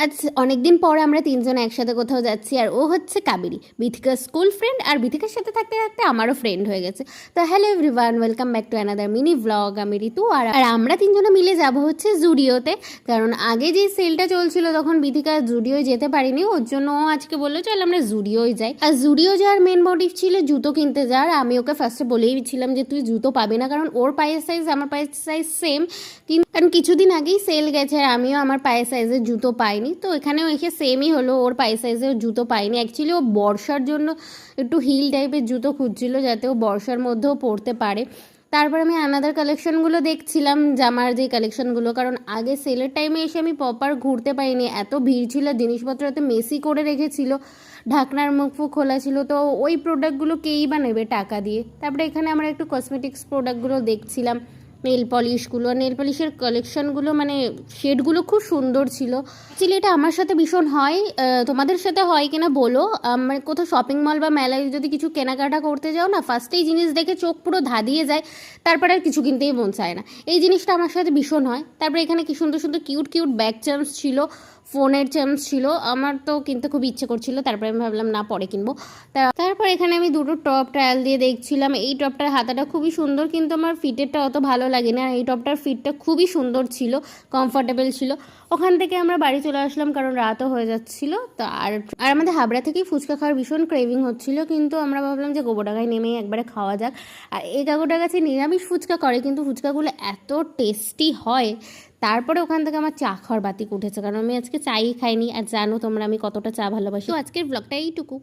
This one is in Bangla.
আজ অনেকদিন পর আমরা তিনজন একসাথে কোথাও যাচ্ছি, আর ও হচ্ছে কাবেরী, বিথিকার স্কুল ফ্রেন্ড, আর বিথিকার সাথে থাকতে থাকতে আমারও ফ্রেন্ড হয়ে গেছে। তো hello everyone, welcome back to another mini blog. আমি ঋতু, আর আমরা তিনজনে মিলে যাব হচ্ছে জুডিওতে। কারণ আগে যে সেলটা চলছিল তখন বিথিকা জুডিওয় যেতে পারিনি, ওর জন্য ও আজকে বললো চল আমরা জুডিওয় যাই। আর জুডিও যাওয়ার মেন মোটিভ ছিল জুতো কিনতে যাওয়ার। আমি ওকে ফার্স্টে বলেইছিলাম যে তুই জুতো পাবি না, কারণ ওর পায়ের সাইজ আমার পায়ের সাইজ সেম, কারণ কিছুদিন আগেই সেল গেছে আর আমিও আমার পায়ের সাইজের জুতো পাইনি। তো এখানেও এসে সেমই হলো, ওর পায়ের সাইজের জুতো পাইনি। অ্যাকচুয়ালি ও বর্ষার জন্য একটু হিল টাইপের জুতো খুঁজছিল যাতে ও বর্ষার মধ্যেও পরতে পারে। তারপর আমি আনাদার কালেকশনগুলো দেখছিলাম, জামার যে কালেকশনগুলো, কারণ আগে সেলের টাইমে এসে আমি প্রপার ঘুরতে পারিনি, এত ভিড় ছিল, জিনিসপত্র এত মেসি করে রেখেছিল, ঢাকনার মুখ ফুক খোলা ছিল। তো ওই প্রোডাক্টগুলো কেই বা নেবে টাকা দিয়ে। তারপরে এখানে আমরা একটু কসমেটিক্স প্রোডাক্টগুলো দেখছিলাম, নেল পলিশগুলো, নেল পলিশের কালেকশনগুলো, মানে শেডগুলো খুব সুন্দর ছিল। অ্যাকচুয়ালি এটা আমার সাথে ভীষণ হয়, তোমাদের সাথে হয় কিনা বলো। মানে কোথাও শপিং মল বা মেলায় যদি কিছু কেনাকাটা করতে যাও না, ফার্স্টেই জিনিস দেখে চোখ পুরো ধাঁধিয়ে যায়, তারপরে আর কিছু কিনতেই মন চায় না। এই জিনিসটা আমার সাথে ভীষণ হয়। তারপরে এখানে কি সুন্দর সুন্দর কিউট কিউট ব্যাগ চার্মস ছিল, ফোনের চার্মস ছিল, আমার তো কিনতে খুব ইচ্ছে করছিল। তারপরে আমি ভাবলাম না, পরে কিনবো। তারপর এখানে আমি দুটো টপ ট্রায়াল দিয়ে দেখছিলাম। এই টপটার হাতাটা খুবই সুন্দর, কিন্তু আমার ফিটেরটা অত ভালো লাগে না। এই টপটার ফিটটা খুবই সুন্দর ছিল, কমফোর্টেবল ছিল। ওখান থেকে আমরা বাড়ি চলে আসলাম, কারণ রাতও হয়ে যাচ্ছিল। তো আর আমাদের হাবড়া থেকেই ফুচকা খাওয়ার ভীষণ ক্রেভিং হচ্ছিল, কিন্তু আমরা ভাবলাম যে গোবরডাঙ্গায় নেমেই একবারে খাওয়া যাক। আর এই কাকুটার কাছে নিরামিষ ফুচকা করে, কিন্তু ফুচকাগুলো এত টেস্টি হয়। তারপরে ওখান থেকে আমার চা খাওয়ার বাতিক উঠেছে, কারণ আমি আজকে চাই খাইনি। আর জানো তোমরা আমি কতটা চা ভালোবাসি। তো আজকের ব্লগটা এইটুকু।